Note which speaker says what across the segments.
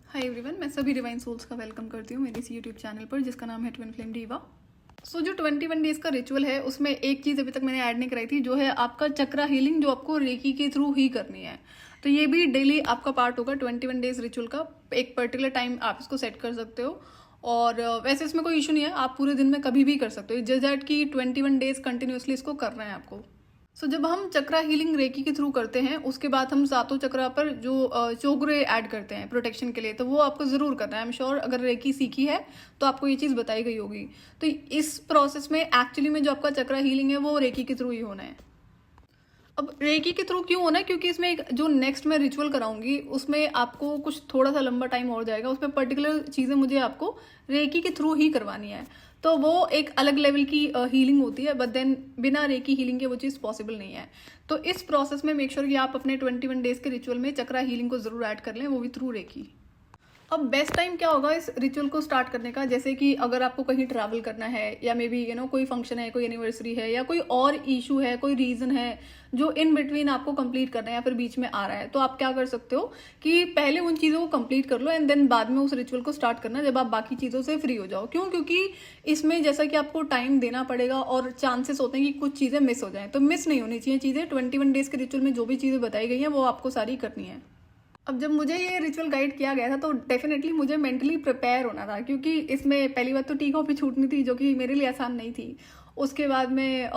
Speaker 1: Hi everyone, मैं सभी divine souls का वेलकम करती हूँ मेरे इस यूट्यूब चैनल पर जिसका नाम है ट्विन फ्लेम डीवा। सो जो 21 डेज का रिचुअल है उसमें एक चीज़ अभी तक मैंने ऐड नहीं कराई थी, जो है आपका चक्रा हीलिंग, जो आपको रेकी के थ्रू ही करनी है। तो ये भी डेली आपका पार्ट होगा 21 डेज रिचुअल का। एक पर्टिकुलर टाइम आप इसको सेट कर सकते हो और वैसे इसमें कोई इशू नहीं है, आप पूरे दिन में कभी भी कर सकते हो, जस्ट दैट कि 21 डेज कंटिन्यूसली इसको करना है आपको। जब हम चक्रा हीलिंग रेकी के थ्रू करते हैं उसके बाद हम सातों चक्रा पर जो चोगरे ऐड करते हैं प्रोटेक्शन के लिए, तो वो आपको ज़रूर करना है। आई एम श्योर अगर रेकी सीखी है तो आपको ये चीज़ बताई गई होगी। तो इस प्रोसेस में एक्चुअली में जो आपका चक्रा हीलिंग है वो रेकी के थ्रू ही होना है। अब रेकी के थ्रू क्यों होना है? क्योंकि इसमें एक जो नेक्स्ट मैं रिचुअल कराऊंगी उसमें आपको कुछ थोड़ा सा लंबा टाइम और जाएगा, उसमें पर्टिकुलर चीज़ें मुझे आपको रेकी के थ्रू ही करवानी है। तो वो एक अलग लेवल की हीलिंग होती है, बट देन बिना रेकी हीलिंग के वो चीज़ पॉसिबल नहीं है। तो इस प्रोसेस में मेक श्योर कि आप अपने 21 डेज के रिचुअल में चक्रा हीलिंग को जरूर ऐड कर लें, वो भी थ्रू रेकी। अब बेस्ट टाइम क्या होगा इस रिचुअल को स्टार्ट करने का? जैसे कि अगर आपको कहीं ट्रैवल करना है या मे बी कोई फंक्शन है, कोई एनिवर्सरी है या कोई और इशू है, कोई रीजन है जो इन बिटवीन आपको कंप्लीट करना है या फिर बीच में आ रहा है, तो आप क्या कर सकते हो कि पहले उन चीज़ों को कंप्लीट कर लो एंड देन बाद में उस रिचुअल को स्टार्ट करना जब आप बाकी चीज़ों से फ्री हो जाओ। क्यों? क्योंकि इसमें जैसा कि आपको टाइम देना पड़ेगा और चांसेस होते हैं कि कुछ चीज़ें मिस हो जाएं, तो मिस नहीं होनी चाहिए चीज़ें। 21 डेज के रिचुअल में जो भी चीज़ें बताई गई हैं वो आपको सारी करनी है। अब जब मुझे ये रिचुअल गाइड किया गया था तो डेफिनेटली मुझे मेंटली प्रिपेयर होना था, क्योंकि इसमें पहली बात तो टी कॉफी छूटनी थी जो कि मेरे लिए आसान नहीं थी। उसके बाद में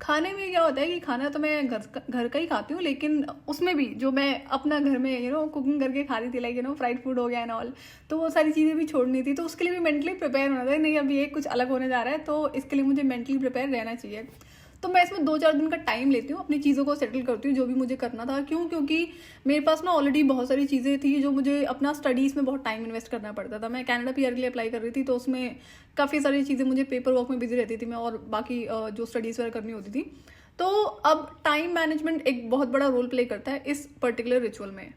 Speaker 1: खाने में क्या होता है कि खाना तो मैं घर का ही खाती हूँ, लेकिन उसमें भी जो मैं अपना घर में कुकिंग करके खा रही थी, लाइक फ्राइड फूड हो गया एंड ऑल, तो वो सारी चीज़ें भी छोड़नी थी। तो उसके लिए भी मेंटली प्रिपेयर होना था, नहीं अभी ये कुछ अलग होने जा रहा है तो इसके लिए मुझे मेंटली प्रिपेयर रहना चाहिए। तो मैं इसमें 2-4 दिन का टाइम लेती हूँ, अपनी चीज़ों को सेटल करती हूँ जो भी मुझे करना था। क्यों? क्योंकि मेरे पास ना ऑलरेडी बहुत सारी चीज़ें थी जो मुझे अपना स्टडीज़ में बहुत टाइम इन्वेस्ट करना पड़ता था। मैं कनाडा पीआर के लिए अप्लाई कर रही थी, तो उसमें काफ़ी सारी चीज़ें मुझे पेपर वर्क में बिजी रहती थी मैं, और बाकी जो स्टडीज़ वगैरह करनी होती थी। तो अब टाइम मैनेजमेंट एक बहुत बड़ा रोल प्ले करता है इस पर्टिकुलर रिचुअल में।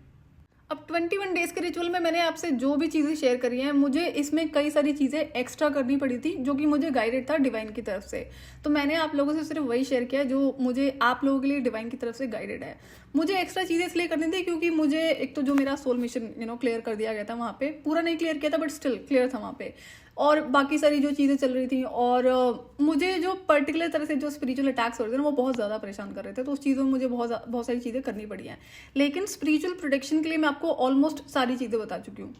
Speaker 1: अब 21 डेज के रिचुअल में मैंने आपसे जो भी चीज़ें शेयर करी हैं, मुझे इसमें कई सारी चीज़ें एक्स्ट्रा करनी पड़ी थी जो कि मुझे गाइडेड था डिवाइन की तरफ से। तो मैंने आप लोगों से सिर्फ वही शेयर किया जो मुझे आप लोगों के लिए डिवाइन की तरफ से गाइडेड है। मुझे एक्स्ट्रा चीज़ें इसलिए करनी थी क्योंकि मुझे एक तो जो मेरा सोल मिशन क्लियर कर दिया गया था वहाँ पे, पूरा नहीं क्लियर किया था बट स्टिल क्लियर था वहाँ पे, और बाकी सारी जो चीज़ें चल रही थी, और मुझे जो पर्टिकुलर तरह से जो स्पिरिचुअल अटैक्स हो रहे थे ना वो बहुत ज़्यादा परेशान कर रहे थे। तो उस चीज़ों में मुझे बहुत सारी चीज़ें करनी पड़ी हैं, लेकिन स्पिरिचुअल प्रोटेक्शन के लिए मैं आपको ऑलमोस्ट सारी चीज़ें बता चुकी हूँ।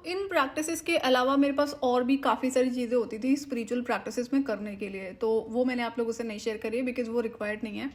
Speaker 1: इन प्रैक्टिसेस के अलावा मेरे पास और भी काफ़ी सारी चीज़ें होती थी स्पिरिचुअल प्रैक्टिसेस में करने के लिए, तो वो मैंने आप लोगों से नहीं शेयर करी है बिकॉज वो रिक्वायर्ड नहीं है।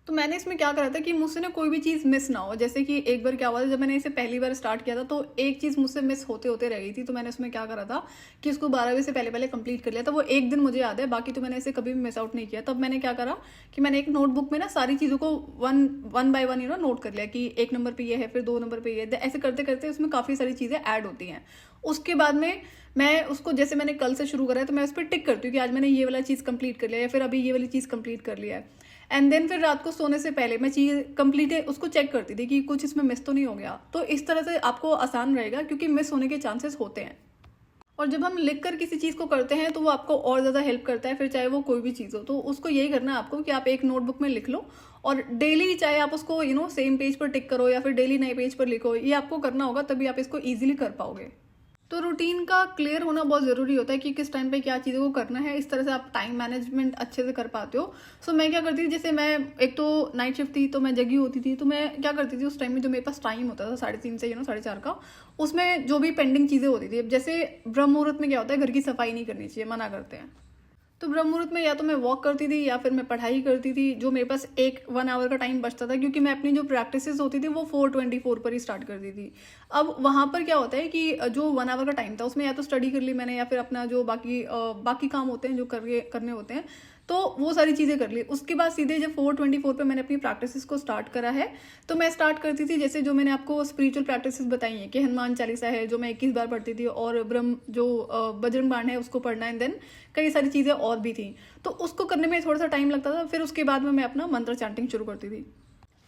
Speaker 1: तो मैंने इसमें क्या करा था कि मुझसे ना कोई भी चीज़ मिस ना हो। जैसे कि एक बार क्या हुआ था, जब मैंने इसे पहली बार स्टार्ट किया था तो एक चीज़ मुझसे मिस होते होते रह गई थी। तो मैंने उसमें क्या करा था कि उसको 12 बजे से पहले पहले कंप्लीट कर लिया था। वो एक दिन मुझे याद है, बाकी तो मैंने इसे कभी भी मिस आउट नहीं किया। तब मैंने क्या करा कि मैंने एक नोटबुक में ना सारी चीज़ों को वन बाय वन नोट कर लिया कि 1 नंबर पर ये है, फिर 2 नंबर पर ये है। ऐसे करते करते उसमें काफ़ी सारी चीज़ें ऐड होती हैं। उसके बाद में मैं उसको, जैसे मैंने कल से शुरू करा है तो मैं उस पर टिक करती हूँ कि आज मैंने ये वाला चीज़ कंप्लीट कर लिया या फिर अभी ये वाली चीज़ कंप्लीट कर लिया है। एंड देन फिर रात को सोने से पहले मैं चीज़ कंप्लीट है उसको चेक करती थी कि कुछ इसमें मिस तो नहीं हो गया। तो इस तरह से आपको आसान रहेगा क्योंकि मिस होने के चांसेस होते हैं। और जब हम लिख कर किसी चीज़ को करते हैं तो वो आपको और ज़्यादा हेल्प करता है, फिर चाहे वो कोई भी चीज़ हो। तो उसको यही करना है आपको कि आप एक नोटबुक में लिख लो और डेली चाहे आप उसको सेम पेज पर टिक करो या फिर डेली नए पेज पर लिखो, ये आपको करना होगा, तभी आप इसको ईजिली कर पाओगे। तो रूटीन का क्लियर होना बहुत ज़रूरी होता है कि किस टाइम पे क्या चीज़ों को करना है। इस तरह से आप टाइम मैनेजमेंट अच्छे से कर पाते हो। सो मैं क्या करती थी, जैसे मैं एक तो नाइट शिफ्ट थी तो मैं जगी होती थी, तो मैं क्या करती थी उस टाइम में जो मेरे पास टाइम होता था 3:30 से 4:30 का, उसमें जो भी पेंडिंग चीज़ें होती थी, जैसे ब्रह्म मुहूर्त में क्या होता है, घर की सफाई नहीं करनी चाहिए, मना करते हैं। तो ब्रह्म मुहूर्त में या तो मैं वॉक करती थी या फिर मैं पढ़ाई करती थी, जो मेरे पास 1 आवर का टाइम बचता था, क्योंकि मैं अपनी जो प्रैक्टिसेस होती थी वो 4:24 पर ही स्टार्ट करती थी। अब वहाँ पर क्या होता है कि जो 1 आवर का टाइम था उसमें या तो स्टडी कर ली मैंने या फिर अपना जो बाकी काम होते हैं जो करने होते हैं, तो वो सारी चीज़ें कर ली। उसके बाद सीधे जब 4:24 पे मैंने अपनी प्रैक्टिसेस को स्टार्ट करा है, तो मैं स्टार्ट करती थी जैसे जो मैंने आपको स्पिरिचुअल प्रैक्टिसेस बताई हैं कि हनुमान चालीसा है जो मैं 21 बार पढ़ती थी, और बजरंग बाण है उसको पढ़ना है, देन कई सारी चीज़ें और भी थी। तो उसको करने में थोड़ा सा टाइम लगता था। फिर उसके बाद में मैं अपना मंत्र चैंटिंग शुरू करती थी।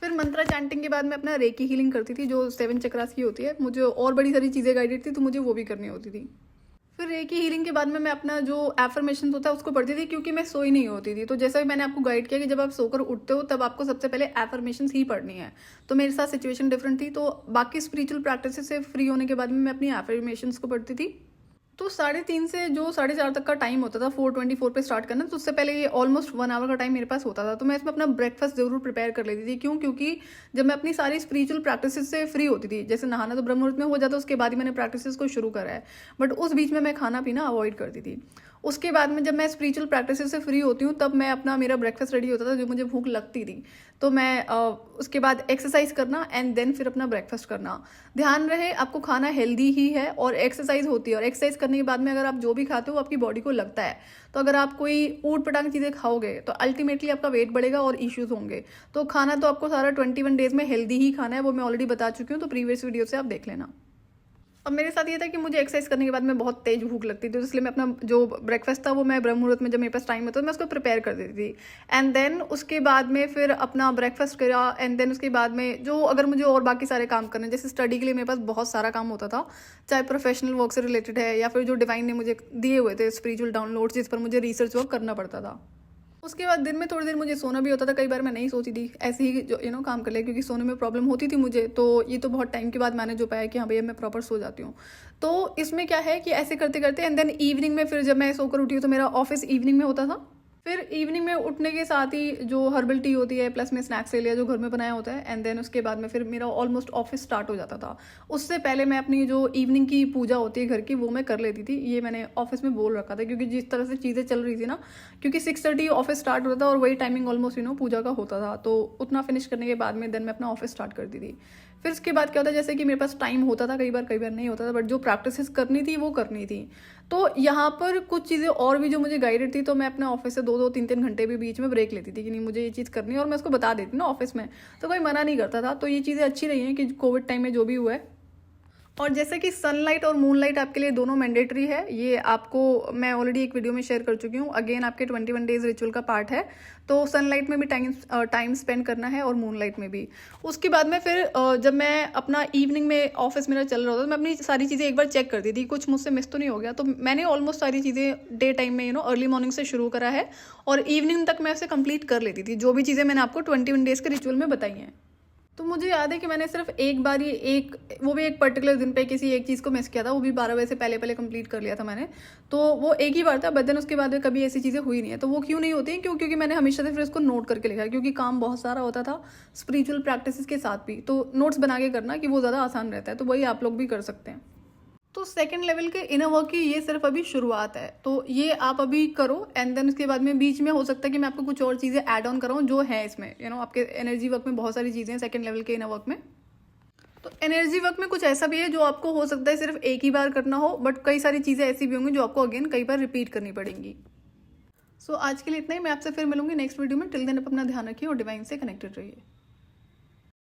Speaker 1: फिर मंत्रा चैंटिंग के बाद मैं अपना रेकी हीलिंग करती थी जो 7 चक्रास की होती है। मुझे और बड़ी सारी चीज़ें गाइडेड थी तो मुझे वो भी करनी होती थी। फिर रेकी हीलिंग के बाद में मैं अपना जो एफर्मेशन होता है उसको पढ़ती थी, क्योंकि मैं सोई नहीं होती थी। तो जैसा भी मैंने आपको गाइड किया कि जब आप सोकर उठते हो तब आपको सबसे पहले एफर्मेशन ही पढ़नी है। तो मेरे साथ सिचुएशन डिफरेंट थी, तो बाकी स्पिरिचुअल प्रैक्टिस से फ्री होने के बाद में मैं अपनी एफर्मेशन को पढ़ती थी। तो 3:30 से जो 4:30 तक का टाइम होता था 4:24 पे स्टार्ट करना, तो उससे पहले ये ऑलमोस्ट 1 आवर का टाइम मेरे पास होता था। तो मैं इसमें अपना ब्रेकफास्ट जरूर प्रिपेयर कर लेती थी। क्यों? क्योंकि जब मैं अपनी सारी स्पिरिचुअल प्रैक्टिसेस से फ्री होती थी, जैसे नहाना तो ब्रह्म मुहूर्त में हो जाता, उसके बाद ही मैंने प्रैक्टिसेस को शुरू करा है, बट उस बीच में मैं खाना पीना अवॉइड करती थी। उसके बाद में जब मैं स्पिरिचुअल प्रैक्टिसेस से फ्री होती हूँ तब मैं अपना मेरा ब्रेकफास्ट रेडी होता था, जो मुझे भूख लगती थी। तो मैं उसके बाद एक्सरसाइज करना एंड देन फिर अपना ब्रेकफास्ट करना। ध्यान रहे आपको खाना हेल्दी ही है और एक्सरसाइज होती है, और एक्सरसाइज करने के बाद में अगर आप जो भी खाते हो आपकी बॉडी को लगता है, तो अगर आप कोई ऊट पटांग चीज़ें खाओगे तो अल्टीमेटली आपका वेट बढ़ेगा और इश्यूज होंगे। तो खाना तो आपको सारा 21 डेज में हेल्दी ही खाना है, वो मैं ऑलरेडी बता चुकी हूँ, तो प्रीवियस वीडियो से आप देख लेना। अब मेरे साथ ये था कि मुझे एक्सरसाइज करने के बाद में बहुत तेज भूख लगती थी, तो इसलिए मैं अपना जो ब्रेकफास्ट था वो मैं ब्रह्म मुहूर्त में जब मेरे पास टाइम होता था मैं उसको प्रिपेयर कर देती थी। एंड देन उसके बाद में फिर अपना ब्रेकफास्ट करा, एंड देन उसके बाद में जो अगर मुझे और बाकी सारे काम करने, जैसे स्टडी के लिए मेरे पास बहुत सारा काम होता था, चाहे प्रोफेशनल वर्क से रिलेटेड है या फिर जो डिवाइन ने मुझे दिए हुए थे स्पिरिचुअल डाउनलोड्स, जिस पर मुझे रिसर्च वर्क करना पड़ता था। उसके बाद दिन में थोड़ी देर मुझे सोना भी होता था। कई बार मैं नहीं सोती थी, ऐसे ही जो काम कर लिया, क्योंकि सोने में प्रॉब्लम होती थी मुझे। तो ये तो बहुत टाइम के बाद मैंने जो पाया कि हाँ भैया मैं प्रॉपर सो जाती हूँ। तो इसमें क्या है कि ऐसे करते करते एंड देन इवनिंग में फिर जब मैं सोकर उठी हूँ तो मेरा ऑफिस इवनिंग में होता था। फिर इवनिंग में उठने के साथ ही जो हर्बल टी होती है प्लस में स्नैक्स ले लिया जो घर में बनाया होता है, एंड देन उसके बाद में फिर मेरा ऑलमोस्ट ऑफिस स्टार्ट हो जाता था। उससे पहले मैं अपनी जो इवनिंग की पूजा होती है घर की वो मैं कर लेती थी। ये मैंने ऑफिस में बोल रखा था, क्योंकि जिस तरह से चीज़ें चल रही थी ना, क्योंकि 6:30 ऑफिस स्टार्ट होता था और वही टाइमिंग ऑलमोस्ट पूजा का होता था। तो उतना फिनिश करने के बाद में देन मैं अपना ऑफिस स्टार्ट करती थी। फिर उसके बाद क्या होता है, जैसे कि मेरे पास टाइम होता था, कई बार नहीं होता था, बट जो प्रैक्टिस करनी थी वो करनी थी। तो यहाँ पर कुछ चीज़ें और भी जो मुझे गाइडेड थी, तो मैं अपने ऑफिस से 2-2, 3-3 घंटे भी बीच में ब्रेक लेती थी कि नहीं मुझे ये चीज़ करनी है, और मैं उसको बता देती ना ऑफिस में, तो कोई मना नहीं करता था। तो ये चीज़ें अच्छी रही हैं कि कोविड टाइम में जो भी हुआ है। और जैसे कि सनलाइट और मूनलाइट आपके लिए दोनों मैंडेटरी है, ये आपको मैं ऑलरेडी एक वीडियो में शेयर कर चुकी हूँ। अगेन आपके 21 डेज रिचुअल का पार्ट है। तो सनलाइट में भी टाइम स्पेंड करना है और मूनलाइट में भी। उसके बाद में फिर जब मैं अपना इवनिंग में ऑफिस मेरा चल रहा होता तो मैं अपनी सारी चीज़ें एक बार चेक करती थी, कुछ मुझसे मिस तो नहीं हो गया। तो मैंने ऑलमोस्ट सारी चीज़ें डे टाइम में अर्ली मॉर्निंग से शुरू करा है, और इवनिंग तक मैं उसे कंप्लीट कर लेती थी, जो भी चीज़ें मैंने आपको 21 डेज के रिचुअल में बताई हैं। तो मुझे याद है कि मैंने सिर्फ एक बार ही वो भी एक पर्टिकुलर दिन पे किसी एक चीज़ को मिस किया था, वो भी 12 बजे से पहले कंप्लीट कर लिया था मैंने। तो वो एक ही बार था, बट देन उसके बाद कभी ऐसी चीज़ें हुई नहीं है। तो वो क्यों नहीं होती, क्योंकि मैंने हमेशा से फिर उसको नोट करके लिखा है, क्योंकि काम बहुत सारा होता था स्पिरिचुअल प्रैक्टिस के साथ भी। तो नोट्स बना के करना कि वो ज़्यादा आसान रहता है, तो वही आप लोग भी कर सकते हैं। तो सेकंड लेवल के इनर वर्क की ये सिर्फ अभी शुरुआत है, तो ये आप अभी करो, एंड देन उसके बाद में बीच में हो सकता है कि मैं आपको कुछ और चीज़ें ऐड ऑन कराऊँ जो है इसमें। आपके एनर्जी वर्क में बहुत सारी चीज़ें हैं सेकंड लेवल के इनर वर्क में। तो एनर्जी वर्क में कुछ ऐसा भी है जो आपको हो सकता है सिर्फ एक ही बार करना हो, बट कई सारी चीज़ें ऐसी भी होंगी जो आपको अगेन कई बार रिपीट करनी पड़ेंगी। सो आज के लिए इतना ही। मैं आपसे फिर मिलूंगी नेक्स्ट वीडियो में। टिल देन आप अपना ध्यान रखिए और डिवाइन से कनेक्टेड रहिए।